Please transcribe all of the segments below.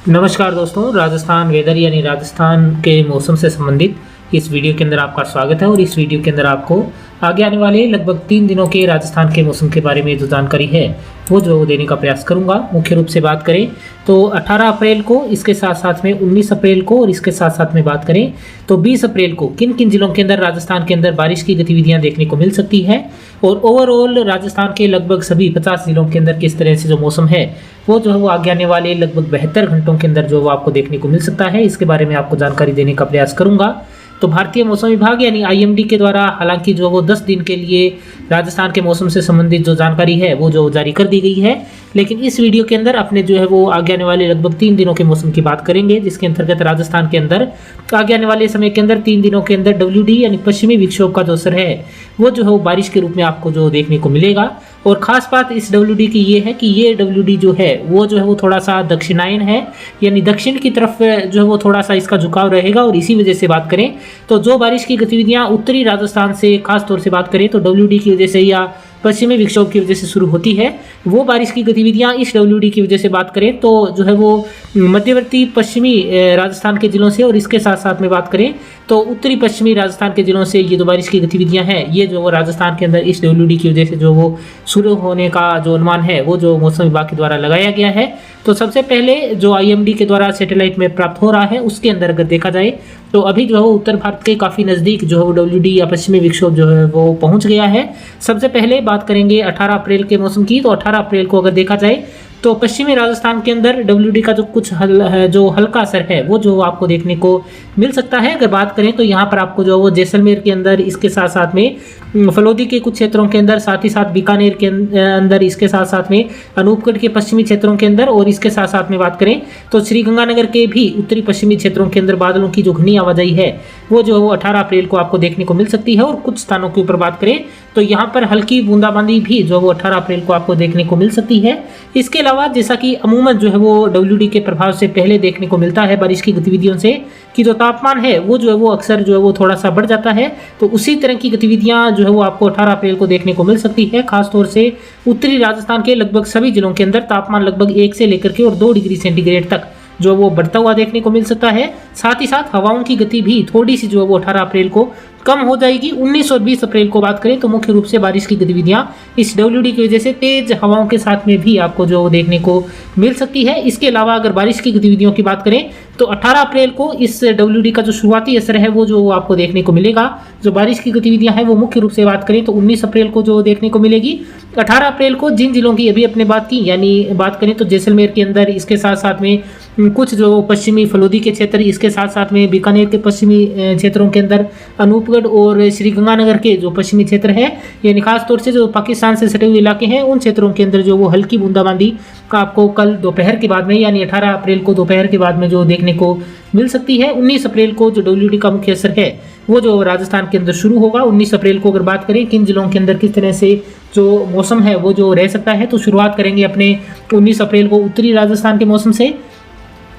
नमस्कार दोस्तों, राजस्थान वेदर यानी राजस्थान के मौसम से संबंधित इस वीडियो के अंदर आपका स्वागत है। और इस वीडियो के अंदर आपको आगे आने वाले लगभग 3 दिनों के राजस्थान के मौसम के बारे में जो जानकारी है वो जो देने का प्रयास करूंगा। मुख्य रूप से बात करें तो 18 अप्रैल को, इसके साथ साथ में 19 अप्रैल को और इसके साथ साथ में बात करें तो 20 अप्रैल को किन किन जिलों के अंदर राजस्थान के अंदर बारिश की गतिविधियां देखने को मिल सकती है और ओवरऑल राजस्थान के लगभग सभी 50 जिलों के अंदर किस तरह से जो मौसम है वो जो है वो आगे आने वाले लगभग 72 घंटों के अंदर जो वो आपको देखने को मिल सकता है, इसके बारे में आपको जानकारी देने का प्रयास करूंगा। तो भारतीय मौसम विभाग यानी आईएमडी के द्वारा हालांकि जो वो 10 दिन के लिए राजस्थान के मौसम से संबंधित जो जानकारी है वो जो जारी कर दी गई है, लेकिन इस वीडियो के अंदर अपने जो है वो आगे आने वाले लगभग 3 दिनों के मौसम की बात करेंगे, जिसके अंतर्गत राजस्थान के अंदर आगे आने वाले समय के अंदर 3 दिनों के अंदर WD यानी पश्चिमी विक्षोभ का जो असर है वो जो है वो बारिश के रूप में आपको जो देखने को मिलेगा। और खास बात इस WD की ये है कि ये WD जो है वो थोड़ा सा दक्षिणायन है, यानी दक्षिण की तरफ जो है वो थोड़ा सा इसका झुकाव रहेगा। और इसी वजह से बात करें तो जो बारिश की गतिविधियां उत्तरी राजस्थान से खास तौर से बात करें तो WD की वजह से या पश्चिमी विक्षोभ की वजह से शुरू होती है, वो बारिश की गतिविधियां इस WD की वजह से बात करें तो जो है वो मध्यवर्ती पश्चिमी राजस्थान के जिलों से और इसके साथ साथ में बात करें तो उत्तरी पश्चिमी राजस्थान के जिलों से ये जो बारिश की गतिविधियां हैं ये जो वो राजस्थान के अंदर इस WD की वजह से जो वो शुरू होने का जो अनुमान है वो जो मौसम विभाग के द्वारा लगाया गया है। तो सबसे पहले जो IMD के द्वारा सैटेलाइट में प्राप्त हो रहा है उसके अंदर अगर देखा जाए तो अभी जो है वो उत्तर भारत के काफ़ी नज़दीक जो है वो WD या पश्चिमी विक्षोभ जो है वो पहुंच गया है। सबसे पहले बात करेंगे 18 अप्रैल के मौसम की। तो 18 अप्रैल को अगर देखा जाए तो पश्चिमी राजस्थान के अंदर WD का जो कुछ जो हल्का असर है वो जो आपको देखने को मिल सकता है। अगर बात करें तो यहाँ पर आपको जो वो जैसलमेर के अंदर, इसके साथ साथ में फलोदी के कुछ क्षेत्रों के अंदर, साथ ही साथ बीकानेर के अंदर, इसके साथ साथ में अनूपगढ़ के पश्चिमी क्षेत्रों के अंदर और इसके साथ साथ में बात करें तो श्रीगंगानगर के भी उत्तरी पश्चिमी क्षेत्रों के अंदर बादलों की जो घनी आवाजाही है वो जो 18 अप्रैल को आपको देखने को मिल सकती है। और कुछ स्थानों के ऊपर बात करें तो यहाँ पर हल्की बूंदाबांदी भी जो वो 18 अप्रैल को आपको देखने को मिल सकती है। इसके अलावा जैसा कि अमूमन जो है वो WD के प्रभाव से पहले देखने को मिलता है बारिश की गतिविधियों से कि जो तापमान है वो जो है वो अक्सर जो है वो थोड़ा सा बढ़ जाता है, तो उसी तरह की गतिविधियां जो है वो आपको 18 अप्रैल को देखने को मिल सकती है। खासतौर से उत्तरी राजस्थान के लगभग सभी जिलों के अंदर तापमान लगभग 1 से लेकर के और 2 डिग्री सेंटीग्रेड तक जो वो बढ़ता हुआ देखने को मिल सकता है। साथ ही साथ हवाओं की गति भी थोड़ी सी जो है वो 18 अप्रैल को कम हो जाएगी। 19 और 20 अप्रैल को बात करें तो मुख्य रूप से बारिश की गतिविधियां इस WD की वजह से तेज हवाओं के साथ में भी आपको जो देखने को मिल सकती है। इसके अलावा अगर बारिश की गतिविधियों की बात करें तो 18 अप्रैल को इस WD का जो शुरुआती असर है वो जो आपको देखने को मिलेगा। जो बारिश की गतिविधियां हैं वो मुख्य रूप से बात करें तो 19 अप्रैल को जो देखने को मिलेगी। 18 अप्रैल को जिन जिलों की अभी अपने बात की, यानी बात करें तो जैसलमेर के अंदर, इसके साथ साथ में कुछ जो पश्चिमी फलोदी के क्षेत्र, इसके साथ साथ में बीकानेर के पश्चिमी क्षेत्रों के अंदर, अनूपगढ़ और श्रीगंगानगर के जो पश्चिमी क्षेत्र है, यानी खासतौर से जो पाकिस्तान से सटे हुए इलाके हैं उन क्षेत्रों के अंदर जो वो हल्की बूंदाबांदी का आपको कल दोपहर के बाद में, यानी 18 अप्रैल को दोपहर के बाद में जो देखने को मिल सकती है। 19 अप्रैल को जो WD का मुख्य असर है वो जो राजस्थान के अंदर शुरू होगा। 19 अप्रैल को अगर बात करें किन जिलों के अंदर किस तरह से जो मौसम है वो जो रह सकता है, तो शुरुआत करेंगे अपने 19 अप्रैल को उत्तरी राजस्थान के मौसम से।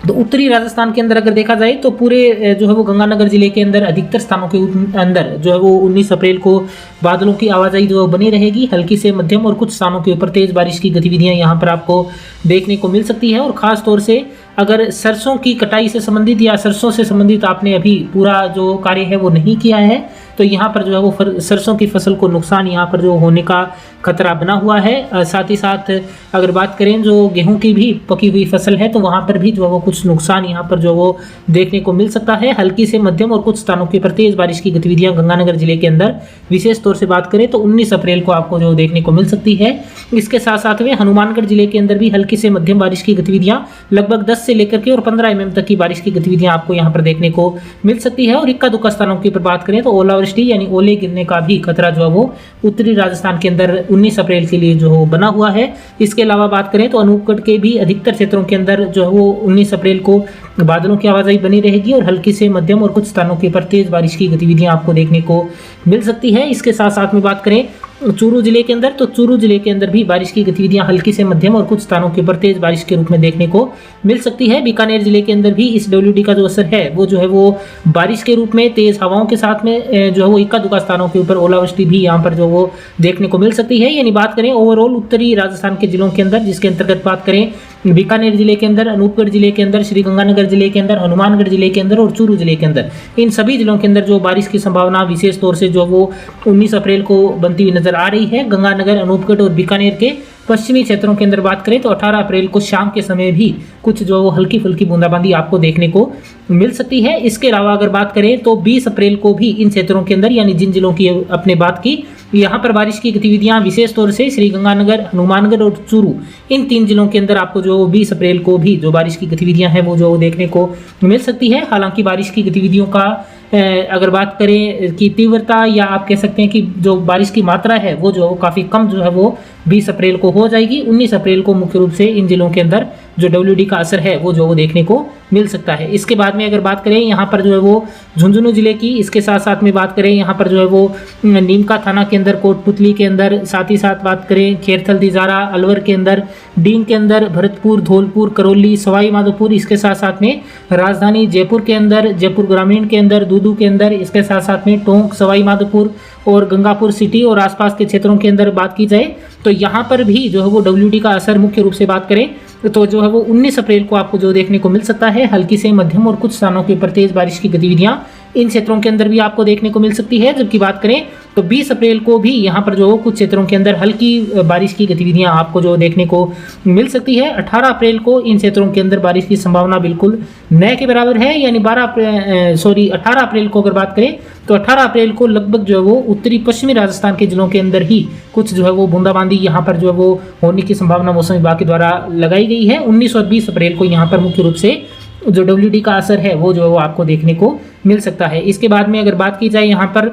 तो उत्तरी राजस्थान के अंदर अगर देखा जाए तो पूरे जो है वो गंगानगर जिले के अंदर अधिकतर स्थानों के अंदर जो है वो 19 अप्रैल को बादलों की आवाजाही जो बनी रहेगी, हल्की से मध्यम, और कुछ स्थानों के ऊपर तेज बारिश की गतिविधियां यहाँ पर आपको देखने को मिल सकती है। और खास तौर से अगर सरसों की कटाई से संबंधित या सरसों से संबंधित आपने अभी पूरा जो कार्य है वो नहीं किया है तो यहाँ पर जो है वो सरसों की फसल को नुकसान यहाँ पर जो होने का खतरा बना हुआ है। साथ ही साथ अगर बात करें जो गेहूं की भी पकी हुई फसल है तो वहाँ पर भी जो है वो कुछ नुकसान यहाँ पर जो वो देखने को मिल सकता है। हल्की से मध्यम और कुछ स्थानों के ऊपर तेज बारिश की गतिविधियां गंगानगर जिले के अंदर विशेष तौर से बात करें तो 19 अप्रैल को आपको जो देखने को मिल सकती है। इसके साथ साथ में हनुमानगढ़ जिले के अंदर भी हल्की से मध्यम बारिश की गतिविधियां लगभग 10 से लेकर के और 15 mm तक की बारिश की गतिविधियां आपको यहाँ पर देखने को मिल सकती है। और इक्का दुक्का स्थानों के ऊपर बात करें तो ओलावृष्टि यानी ओले गिरने का भी खतरा जो है वो उत्तरी राजस्थान के अंदर 19 अप्रैल के लिए जो बना हुआ है। इसके अलावा बात करें तो अनूपगढ़ के भी अधिकतर क्षेत्रों के अंदर जो है वो 19 अप्रैल को बादलों की आवाजाही बनी रहेगी और हल्की से मध्यम और कुछ स्थानों के ऊपर तेज बारिश की गतिविधियां आपको देखने को मिल सकती है। इसके साथ साथ में बात करें चूरू जिले के अंदर, तो चूरू जिले के अंदर भी बारिश की गतिविधियां हल्की से मध्यम और कुछ स्थानों के ऊपर तेज बारिश के रूप में देखने को मिल सकती है। बीकानेर जिले के अंदर भी इस WD का जो असर है वो जो है वो बारिश के रूप में तेज हवाओं के साथ में जो है वो इक्का दुक्का स्थानों के ऊपर ओलावृष्टि भी यहाँ पर जो वो देखने को मिल सकती है। यानी बात करें ओवरऑल उत्तरी राजस्थान के जिलों के अंदर, जिसके अंतर्गत बात करें बीकानेर जिले के अंदर, अनूपगढ़ जिले के अंदर, श्रीगंगानगर जिले के अंदर, हनुमानगढ़ जिले के अंदर और चूरू जिले के अंदर, इन सभी जिलों के अंदर जो बारिश की संभावना विशेष तौर से जो वो 19 अप्रैल को बनती हुई नजर आ रही है। गंगानगर, अनूपगढ़ और बीकानेर के पश्चिमी क्षेत्रों के अंदर बात करें तो 18 अप्रैल को शाम के समय भी कुछ जो हल्की फुल्की बूंदाबांदी आपको देखने को मिल सकती है। इसके अलावा अगर बात करें तो 20 अप्रैल को भी इन क्षेत्रों के अंदर, यानी जिन जिलों की अपने बात की, यहाँ पर बारिश की गतिविधियां विशेष तौर से श्रीगंगानगर, हनुमानगढ़ और चूरू, इन 3 जिलों के अंदर आपको जो 20 अप्रैल को भी जो बारिश की गतिविधियां हैं वो जो देखने को मिल सकती है। हालांकि बारिश की गतिविधियों का अगर बात करें कि तीव्रता, या आप कह सकते हैं कि जो बारिश की मात्रा है वो जो काफ़ी कम जो है वो 20 अप्रैल को हो जाएगी। 19 अप्रैल को मुख्य रूप से इन जिलों के अंदर जो WD का असर है वो जो वो देखने को मिल सकता है। इसके बाद में अगर बात करें यहाँ पर जो है वो झुंझुनू जिले की, इसके साथ साथ में बात करें यहाँ पर जो है वो नीमका थाना के अंदर, कोटपुतली के अंदर, साथ ही साथ बात करें खेरथल, दिजारा, अलवर के अंदर, डींग के अंदर, भरतपुर, धौलपुर, करौली, सवाई माधोपुर, इसके साथ साथ में राजधानी जयपुर के अंदर, जयपुर ग्रामीण के अंदर, दूदू के अंदर, इसके साथ साथ में टोंक, सवाई माधोपुर और गंगापुर सिटी और आसपास के क्षेत्रों के अंदर बात की जाए तो यहाँ पर भी जो है वो WD का असर मुख्य रूप से बात करें तो जो है वो 19 अप्रैल को आपको जो देखने को मिल सकता है। हल्की से मध्यम और कुछ स्थानों के ऊपर तेज बारिश की गतिविधियां इन क्षेत्रों के अंदर भी आपको देखने को मिल सकती है। जबकि बात करें तो 20 अप्रैल को भी यहाँ पर जो कुछ क्षेत्रों के अंदर हल्की बारिश की गतिविधियां आपको जो देखने को मिल सकती है। 18 अप्रैल को इन क्षेत्रों के अंदर बारिश की संभावना बिल्कुल न के बराबर है, यानी 18 अप्रैल को अगर बात करें तो 18 अप्रैल को लगभग जो है वो उत्तरी पश्चिमी राजस्थान के जिलों के अंदर ही कुछ जो है वो बूंदाबांदी यहाँ पर जो है वो होने की संभावना मौसम विभाग के द्वारा लगाई गई है। 19 और 20 अप्रैल को यहाँ पर मुख्य रूप से जो WD का असर है वो जो है वो आपको देखने को मिल सकता है। इसके बाद में अगर बात की जाए यहाँ पर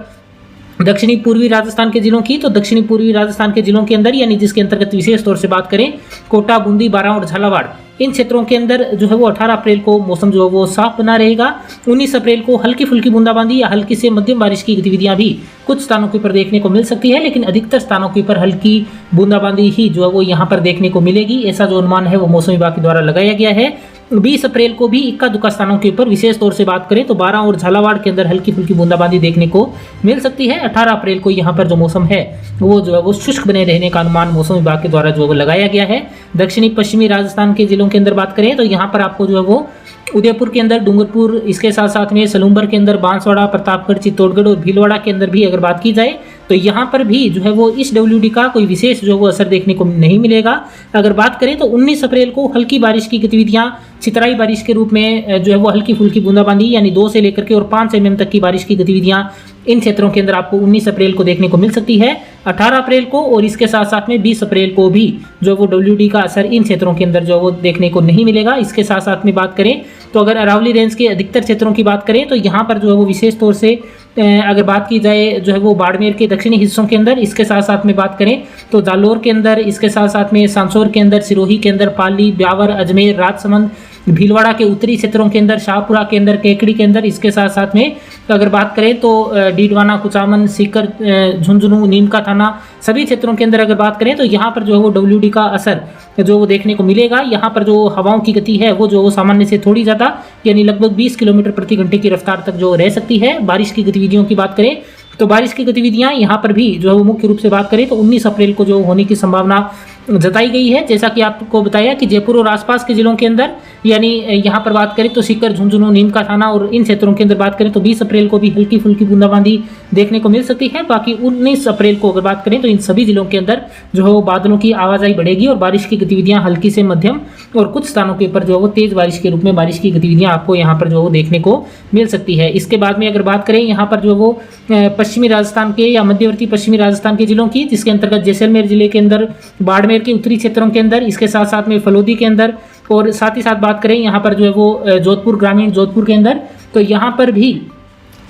दक्षिणी पूर्वी राजस्थान के जिलों की, तो दक्षिणी पूर्वी राजस्थान के जिलों के अंदर, यानी जिसके अंतर्गत विशेष तौर से बात करें कोटा, बूंदी, बारां और झालावाड़, इन क्षेत्रों के अंदर जो है वो 18 अप्रैल को मौसम जो है वो साफ बना रहेगा। 19 अप्रैल को हल्की फुल्की बूंदाबांदी या हल्की से मध्यम बारिश की गतिविधियां भी कुछ स्थानों के ऊपर देखने को मिल सकती है, लेकिन अधिकतर स्थानों के ऊपर हल्की बूंदाबांदी ही जो है वो यहाँ पर देखने को मिलेगी। ऐसा जो अनुमान है वो मौसम विभाग के द्वारा लगाया गया है। 20 अप्रैल को भी इक्का दुक्का स्थानों के ऊपर विशेष तौर से बात करें तो बारां और झालावाड़ के अंदर हल्की फुल्की बूंदाबांदी देखने को मिल सकती है। 18 अप्रैल को यहाँ पर जो मौसम है वो जो है वो शुष्क बने रहने का अनुमान मौसम विभाग के द्वारा जो है वो लगाया गया है। दक्षिणी पश्चिमी राजस्थान के जिलों के अंदर बात करें तो यहाँ पर आपको जो है वो उदयपुर के अंदर, डूंगरपुर, इसके साथ साथ में सलूम्बर के अंदर, बांसवाड़ा, प्रतापगढ़, चित्तौड़गढ़ और भीलवाड़ा के अंदर भी अगर बात की जाए तो यहाँ पर भी जो है वो इस WD का कोई विशेष जो वो असर देखने को नहीं मिलेगा। अगर बात करें तो 19 अप्रैल को हल्की बारिश की गतिविधियां चितराई बारिश के रूप में जो है वो हल्की फुल्की बूंदाबांदी यानी 2 से लेकर के और 5 mm तक की बारिश की गतिविधियां इन क्षेत्रों के अंदर आपको 19 अप्रैल को देखने को मिल सकती है। 18 अप्रैल को और इसके साथ साथ में 20 अप्रैल को भी जो वो WD का असर इन क्षेत्रों के अंदर जो वो देखने को नहीं मिलेगा। इसके साथ साथ में बात करें तो अगर अरावली रेंज के अधिकतर क्षेत्रों की बात करें तो यहाँ पर जो है वो विशेष तौर से अगर बात की जाए जो है वो बाड़मेर के दक्षिणी हिस्सों के अंदर, इसके साथ साथ में बात करें तो जालोर के अंदर, इसके साथ साथ में सांसौर के अंदर, सिरोही के अंदर, पाली, ब्यावर, अजमेर, राजसमंद, भीलवाड़ा के उत्तरी क्षेत्रों के अंदर, शाहपुरा के अंदर, केकड़ी के अंदर, इसके साथ साथ में अगर बात करें तो डीडवाना, कुचामन, सीकर, झुंझुनू, नीमका थाना, सभी क्षेत्रों के अंदर अगर बात करें तो यहाँ पर जो है वो WD का असर जो वो देखने को मिलेगा। यहाँ पर जो हवाओं की गति है वो जो वो सामान्य से थोड़ी ज़्यादा यानी लगभग 20 किलोमीटर प्रति घंटे की रफ्तार तक जो रह सकती है। बारिश की गतिविधियों की बात करें तो बारिश की गतिविधियां यहाँ पर भी जो है वो मुख्य रूप से बात करें तो 19 अप्रैल को जो होने की संभावना जताई गई है। जैसा कि आपको बताया कि जयपुर और आसपास के जिलों के अंदर यानी यहाँ पर बात करें तो सीकर, झुंझुनू, नीमका थाना और इन क्षेत्रों के अंदर बात करें तो 20 अप्रैल को भी हल्की फुल्की बूंदाबांदी देखने को मिल सकती है। बाकी 19 अप्रैल को अगर बात करें तो इन सभी जिलों के अंदर जो है वो बादलों की आवाजाही बढ़ेगी और बारिश की गतिविधियां हल्की से मध्यम और कुछ स्थानों के ऊपर जो है वो तेज बारिश के रूप में बारिश की गतिविधियां आपको यहाँ पर जो वो देखने को मिल सकती है। इसके बाद में अगर बात करें यहाँ पर जो वो पश्चिमी राजस्थान के या मध्यवर्ती पश्चिमी राजस्थान के जिलों की, जिसके अंतर्गत जैसलमेर जिले के अंदर, बाड़मेर के उत्तरी क्षेत्रों के अंदर, इसके साथ साथ में फलोदी के अंदर और साथ ही साथ बात करें यहाँ पर जो है वो जोधपुर ग्रामीण, जोधपुर के अंदर, तो यहाँ पर भी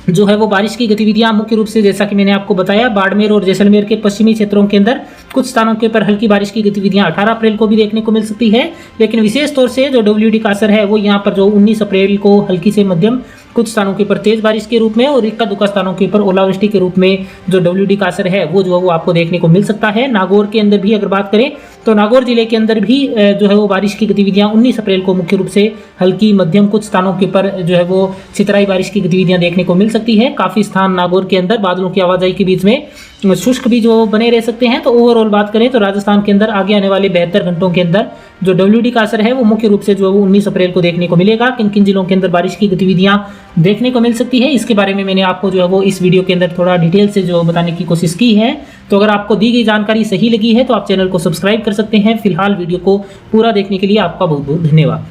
जो है वो बारिश की गतिविधियां मुख्य रूप से जैसा कि मैंने आपको बताया बाड़मेर और जैसलमेर के पश्चिमी क्षेत्रों के अंदर कुछ स्थानों के ऊपर हल्की बारिश की गतिविधियां 18 अप्रैल को भी देखने को मिल सकती है। लेकिन विशेष तौर से जो WD का असर है वो यहाँ पर जो 19 अप्रैल को हल्की से मध्यम कुछ स्थानों के ऊपर तेज बारिश के रूप में और इक्का दुक्का स्थानों के ऊपर ओलावृष्टि के रूप में जो WD का असर है वो जो वो आपको देखने को मिल सकता है। नागौर के अंदर भी अगर बात करें तो नागौर जिले के अंदर भी जो है वो बारिश की गतिविधियां 19 अप्रैल को मुख्य रूप से हल्की मध्यम कुछ स्थानों के ऊपर जो है वो छितराई बारिश की गतिविधियां देखने को मिल सकती है। काफी स्थान नागौर के अंदर बादलों की आवाजाही के बीच में शुष्क भी जो बने रह सकते हैं। तो ओवरऑल बात करें तो राजस्थान के अंदर आगे आने वाले 72 घंटों के अंदर जो WD का असर है वो मुख्य रूप से जो है वो 19 अप्रैल को देखने को मिलेगा। किन किन जिलों के अंदर बारिश की गतिविधियां देखने को मिल सकती है, इसके बारे में मैंने आपको जो है वो इस वीडियो के अंदर थोड़ा डिटेल से जो बताने की कोशिश की है। तो अगर आपको दी गई जानकारी सही लगी है तो आप चैनल को सब्सक्राइब कर सकते हैं। फिलहाल वीडियो को पूरा देखने के लिए आपका बहुत बहुत धन्यवाद।